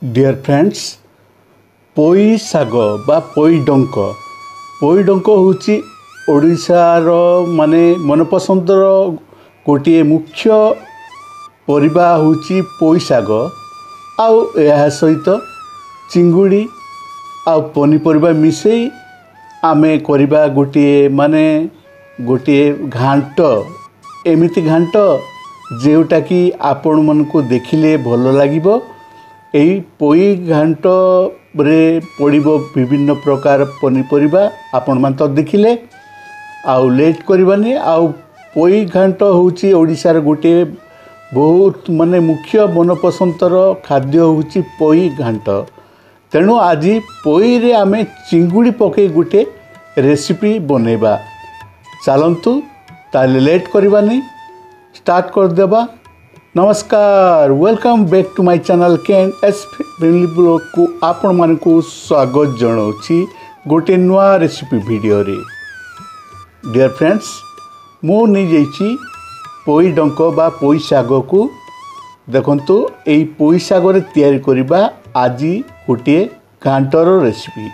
Dear friends पोई साग बा पोई डंक होची ओडिशार माने मनपसंदर गोटे मुख्य परिबा होची पोई साग आउ यह सहित चिंगुड़ी आउ पनीपरिबा मिसई आमे करिबा गोटे माने गोटे घांट एमिति घांट जेउटा कि आपण मन को देखिले भल लागिबो। एई पोई घांट रे पड़िबो विभिन्न प्रकार पनीपरिबा आपण मान तो देखिले आउ लेट करबानी। आउ पोई घांट होची ओडिशार गोटे बहुत माने मुख्य मनपसंदर खाद्य होची पोई घांट। तेणु आज पोई रे आमे चिंगुड़ी पके गोटे रेसिपी बनेबा। चलंतु ताले लेट करबानी स्टार्ट कर देबा। नमस्कार, welcome back to my channel Ken S family blog को आपण मान को स्वागत जनाऊँगी गोटे नुआ रेसिपी वीडियो रे। डियर फ्रेंड्स मु नहीं जाइछि पोई डंक बा पोई साग को देखंतु एई पोई साग रे तैयारी करिबा आज गोटे घांटर रेसिपी।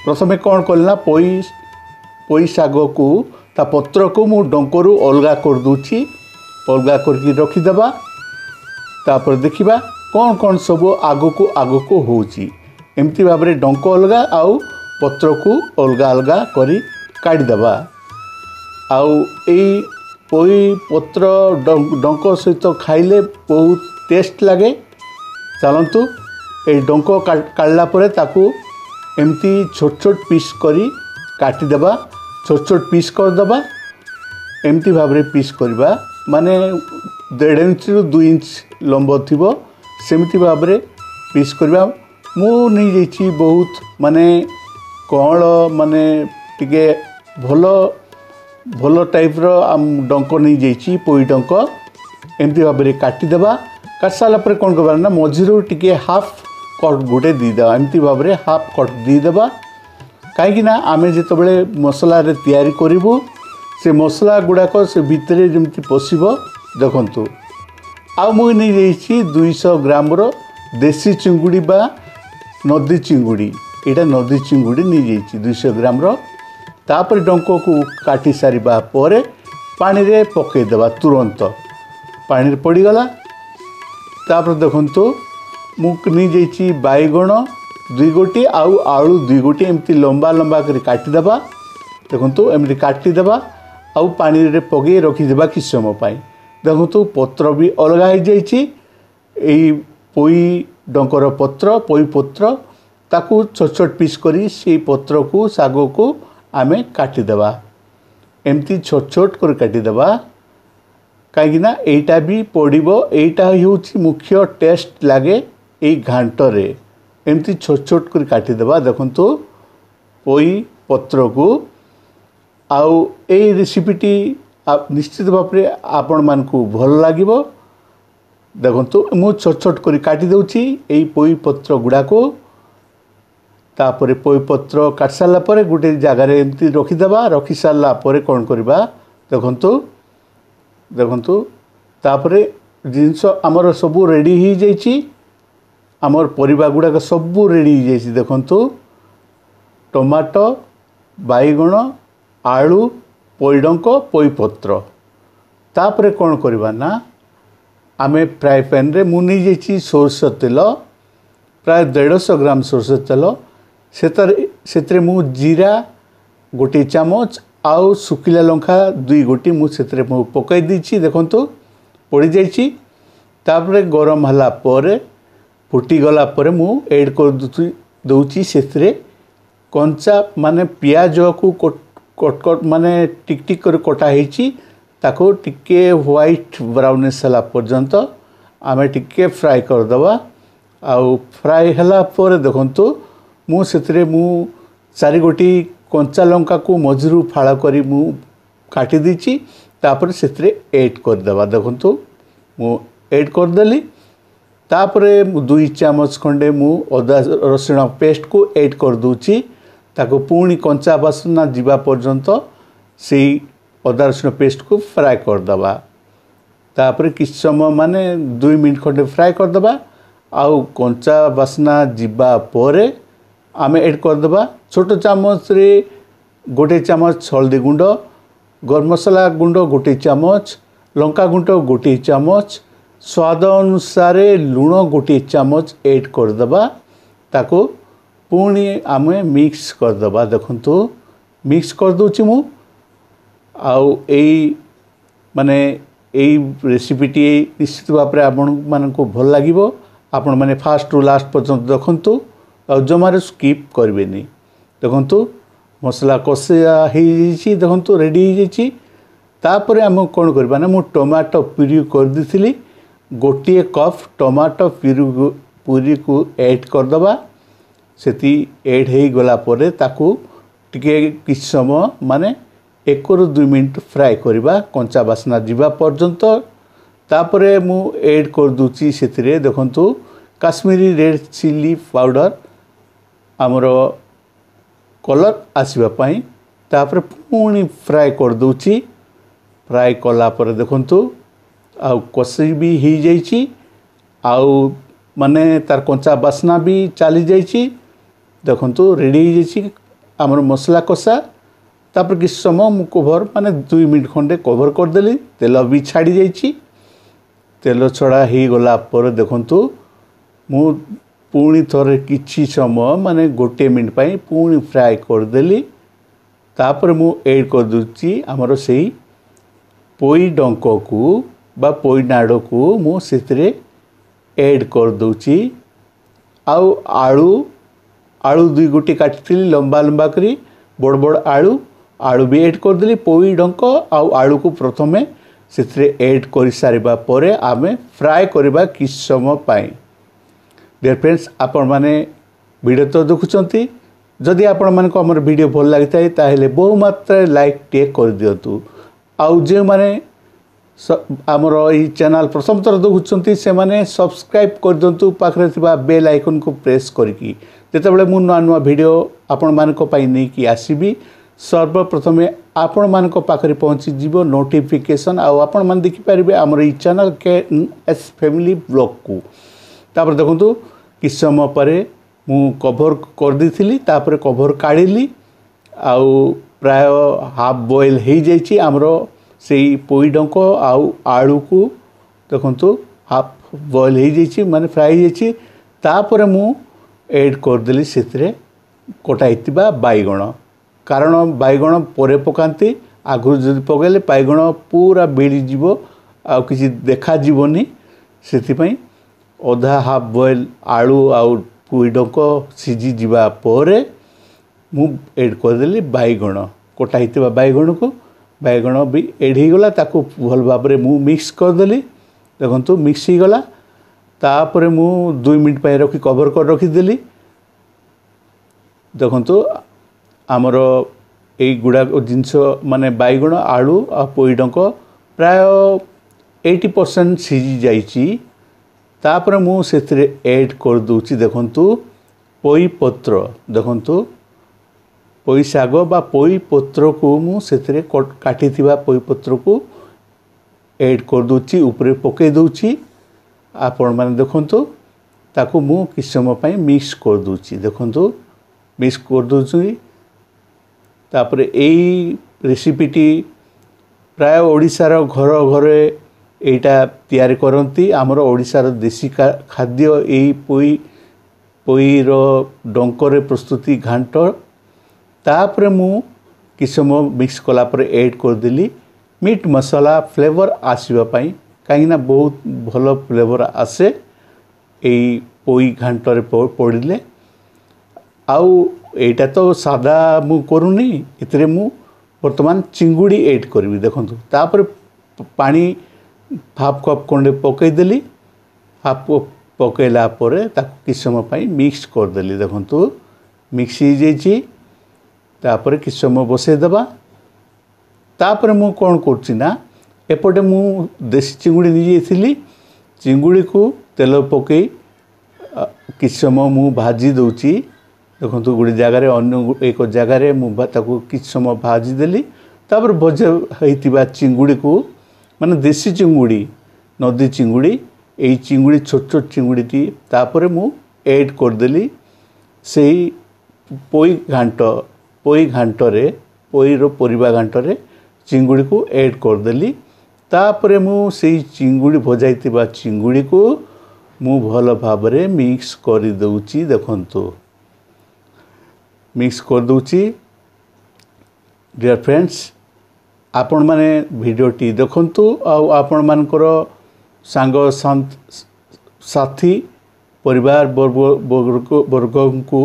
प्रथमे कौन करना पोई साग को ता पत्र को मु डंकरू अलगा कर दूची, अलगा करके रखीदेबा। तापर देखिबा कौन कौन सब आग को होची। एमती भाव में डंक अलगा आउ पत्र को अलगा अलगा करी काढ़ी देबा। आउ एई पोई पत्र डंक सहित खाइले बहुत टेस्ट लगे। चलंतु ए डंक काढ़ला परे ताकू एमती छोट छोट पीस करी काटी देबा, छोट छोट पीस कर देबा। एमती भाव में पीस करबा माने 1.5 इंच रु 2 इंच लंब थिबो सेमती भाव में पीस करबा। मु नहीं जाइछि बहुत माने कौन माने टिके भलो टाइप रो डंक नहीं जाइछि पोई डंक। एमती भाव में काटी देबा। काट साला पर कौन करबा ना मझिरु टिके हाफ कट गोटे दी देबा। एमती भाव में हाफ कट दी देबा। कहीं आमे जिते बड़े मसला रे तैयारी करिवु से मसला गुड़ाक से भितरे जमती पशिबो। देखंतु आ मु नहीं जाइछि 200 ग्राम रो देसी चिंगुड़ी बा नदी चिंगुड़ी। एटा नदी चिंगुड़ी नहीं जाइछि 200 ग्राम रो। तापर डंक को काटी सारिबा परे पानी रे पके देबा। तुरंत पानी रे पड़ी गला। तापर देखंतु मु नहीं जाइछि बाईगण 2 गोटी आउ आलू 2 गोटी एमती लंबा लंबा कर काटी देबा। देखंतु एमती काटी देबा आउ पानी रे पगे रखी देबा कि समय पाई। देखंतु पत्र भी अलगा हो जाइछि। एई पोई डंकर पत्र पोई पत्र ताकू छोट छोट पीस करी से पत्र को साग को आमे काटी देबा। एमती छोट छोट कर काटी देबा कहीं एटा भी पड़िबो। एटा होछि मुख्य टेस्ट लागे एई घांट रे। एमती छोट छोट कर काटी देबा। देखंतु पोई पत्र को आउ ए रेसिपीटी निश्चित भाव में आपण मान को भल लागिबो। देखंतु मु छोट छोट कर काटी देउछि एई पोई पत्र गुडा को। तापरे पोई पत्र काट साला परे गोटे जगह रे एमती रखी देबा। रखी साला परे कोन करबा देखंतु तापरे जिंस हमर सब रेडी ही जाइछि। आमर परिबा गुड़ाक सब रेडी हो जाइछि। देखंतु टमाटो बाईगण आलू पोई डंक पोई पत्र। तापरे कौन करबा ना आमे फ्राई पैन रे मु नहीं जाइछि सोरस तेल प्राय 150 ग्राम सोरस तेल। सेतरे मु जीरा गोटे चामच आउ सुखिला लंका 2 गोटी मु सेतरे मु पकाई दीछि। देखंतु पड़ी जाइछि। तापरे गरम हला परे फुटी गला परे मु ऐड कर दूची से कंचा माने पियाज को कट माने टिक टिक कर कटा हेची ताको टिके व्हाइट ब्राउनिश हला पर्यंत आमे टिके फ्राई कर दबा। आउ फ्राई हला परे देखंतु मु सेतरे मु 4 गोटी कंचा लंका को मझिरु फाळा करी मु काटी दीची। तापर सेतरे ऐड कर दबा। देखंतु मु ऐड कर देली। तापरे 2 चामच खंडे मु अदा रसुण पेस्ट को ऐड कर दूची। ताको पुणी कंचा बासना जीवा पर्यंत से अदा रसुण पेस्ट को फ्राई कर दबा। तापरे किछ समय माने 2 मिनट खंडे फ्राई कर दबा। आउ कंचा बास्ना जीवा परे आमे ऐड करदेबा छोट चामच रे गोटे चामच हल्दी गुंड, गरम मसला गुंड गोटे चामच, लंका गुंड गोटे चामच, स्वाद अनुसार लुण गोटे चामच ऐड करदेबा ताको पुणी आमे मिक्स करदेबा। देखंतु मिक्स कर दूची मु आउ एई माने एई रेसिपीटी निश्चित भाव में आपण मानक भल लागिबो। आपण माने फास्ट टू लास्ट पर्यंत देखंतु आ जमारे स्किप करबेनी। देखंतु मसला कषा हो देखंतु रेडी हो जाइए। तापर आम कौन करबा ना मु टमाटो प्यूरी कर देथिली, गोटे कप टमाटो प्यूरी को ऐड करदबा। सेती ऐड हो गला परे ताकू टिके किछ समय माने 1 ରୁ 2 मिनट फ्राए करबा कंचा बास्ना जीवा पर्यंत। तापरे मु ऐड कर दूची सेतिरे देखंतु काश्मीरी रेड चिली पाउडर आमर कलर आसीबा पई। तापर पुणी फ्राए कर दूची। फ्राए कला पर देखंतु आउ कषी भी हो जाइए, आउ माने तार कंचा बास्ना भी चली जाइए। देखंतु रेडी हो जाइए आमर मसला कषा। तापर किस समय मु कवर माने 2 मिनट खंडे कवर करदेली। तेल भी छाड़ी जाइए। तेल छड़ा हो गला पर देखंतु मु पुणी थरे किछि समय माने 1 मिनट पई पुणी फ्राए करदेली। तापर मु ऐड कर दूची आमर सेही पोई डंक को बा पोई नाड़ को मु सेतरे ऐड कर दूची। आउ आलू 2 गोटी काटी लंबा लंबा करी बड़ बड़ आलू भी ऐड कर देली। पोई डंक आउ आलू को प्रथमे सेतरे ऐड कर सारिबा परे आमे फ्राए करबा किछ समय पाई। डियर फ्रेंड्स आपण माने वीडियो तो देखुचंती, जदि आपण मानको हमर वीडियो भल लागिताय ताहेले बहु मात्रा लाइक टे कर दियंतु। आउ जे माने आमर ई चैनल प्रथम थर देखुचंती से माने सब्सक्राइब कर दियंतु पाखरे थिबा बेल आइकन को प्रेस करिकी। जेतेबेले मु नुआ नुआ वीडियो आपण मानको पाई नै कि आसीबी सर्वप्रथमे आपण मानको पाखरे पहुंची जीवो नोटिफिकेशन। आउ आपण मान देखि परिबे हमर ई चैनल के एस फैमिली ब्लॉग को। तापर देखंतु किछ समय परे मु कवर कर दिथिली। तापर कवर काढिली आउ प्राय हाफ बॉयल हो जाइए आमर से पोई डंक आउ आलू को देखंतु हाफ बॉयल हो जाइए माने फ्राई हो जाइए। तापर मु ऐड करदेली सेतरे कटाइतिबा बैगण। कारण बैगण परे पकांती, आगु जदि पकेले बैगण पूरा बेली जीवो आ किछि देखा जीवनी। सेति पई अधा हाफ बॉयल आलू आउ पोई डंक सिझी जीवा परे मु ऐड करदेली बैगण। कटाइतिबा बैगण को बैगण भी ऐड हो गला ताकू भल भाव में मु मिक्स करदेली। देखंतु मिक्स हो गला। तापर मु 2 मिनट पय रखी कवर कर रखीदेली। देखंतु आमर एई गुड़ा जिनस माने बैगण आलू आ पोई डंक प्राय 80% सिझी जाइछि। तापर मु सेतरे ऐड कर दूची देखंतु पोई पत्र। देखंतु पोई साग बा पोई पत्र को मु सेतरे काटी थिबा पोई पत्र को ऐड कर दूची, ऊपर पके दूची। आपण माने देखंतु ताकू मु किछ समय पई मिक्स कर दूची। देखंतु मिक्स कर दूची। तापर एई रेसिपीटी प्राय ओडिशार घर घरे एटा तैयारी करती। आमर ओडिशार देसी खाद्य एई पोईर डंकर प्रस्तुति घांट। तापर मु किछ समय मिक्स कला पर ऐड कर देली मीट मसाला फ्लेवर आसीबा पई, काहे ना बहुत भलो फ्लेवर आसे एई पोई घांट रे पड़िले। आउ एटा तो सादा मु करूनी, इतरे मु वर्तमान चिंगुड़ी ऐड करबी। देखंतु तापर पानी हाफ कप खंडे पकईदेली। हाफ पकईला परे ताकू किछ समय पई मिक्स करदेली। देखंतु मिक्स हो जाइए। तापर किछ समय बसई देबा। तापर मु कोन करछि ना एपटे मु देसी चिंगुड़ी नि जाइथिली। चिंगुड़ी को तेल पकई किछ समय मु भाजी दउची। देखंतु गोटे जगार अन्य एक जगार मुझे किछ समय भाजी देली। तापर भजा होइतिबा चिंगुड़ी को माने देसी चिंगुड़ी नदी चिंगुड़ी এই চিଙ୍ଗୁଡ଼ି ଛୋଟ ଛୋଟ ଚିଙ୍ଗୁଡ଼ିଟି ତାପରେ ମୁଁ ଏଡ୍ କରିଦେଲି ସେଇ ପୋଇ ଘାଣ୍ଟରେ ପୋଇର ପରିବା ଘାଣ୍ଟରେ ଚିଙ୍ଗୁଡ଼ିକୁ ଏଡ୍ କରିଦେଲି। ତାପରେ ମୁଁ ସେଇ ଚିଙ୍ଗୁଡ଼ି ଭଜାଇଥିବା ଚିଙ୍ଗୁଡ଼ିକୁ ମୁଁ ଭଲ ଭାବରେ ମିକ୍ସ କରିଦେଉଛି। ଦେଖନ୍ତୁ ମିକ୍ସ କରିଦେଉଛି। डियर फ्रेंड्स आपण माने भिडियोटी देखंतु आउ आपण मानकर सांग साथी परिवार वर्ग को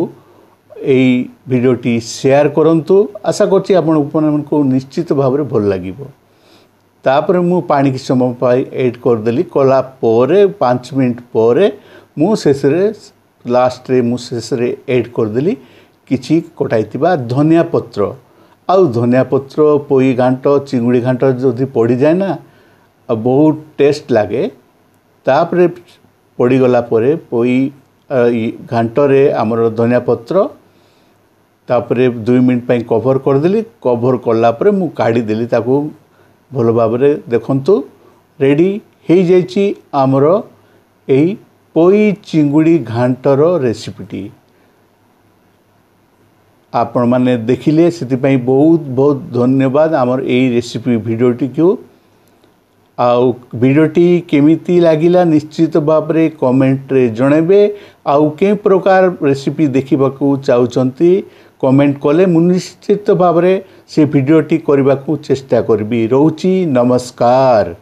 यही भिडियोटी शेयर करंतु। आशा करछि आपण को निश्चित भाव में भल लागिबो। तापर मु पानी की समय पाई ऐड कर देली कला पोरे 5 मिनट पोरे मु शेषरे लास्ट रे मु शेषरे ऐड कर देली किछि कटाइतिबा धनिया पत्र। आउ धनिया पत्र पोई घांट चिंगुड़ी घांट जदि पड़ जाए ना बहुत टेस्ट लगे। तापर पड़गला पोई घांटरे आमर धनिया पत्र तापर 2 मिनट पर कभर करदेली। कभर कलापर मु काढ़ी देली ताकू भल भाव देखंतु रेडी हो जाइछि आमर एही पोई चिंगुड़ी घांटर रेसिपीटी। आपण माने देखिले से बहुत बहुत धन्यवाद आमर यही रेसिपी भिडियोटी को। आउ भिडियोटी केमिति लागिला निश्चित भाव में कमेंट रे जणेबे। आउ के प्रकार रेसिपी देखा चाहते कमेंट कले मु निश्चित भाव में से भिडियोटी करने को चेष्टा करबी। रहूची नमस्कार।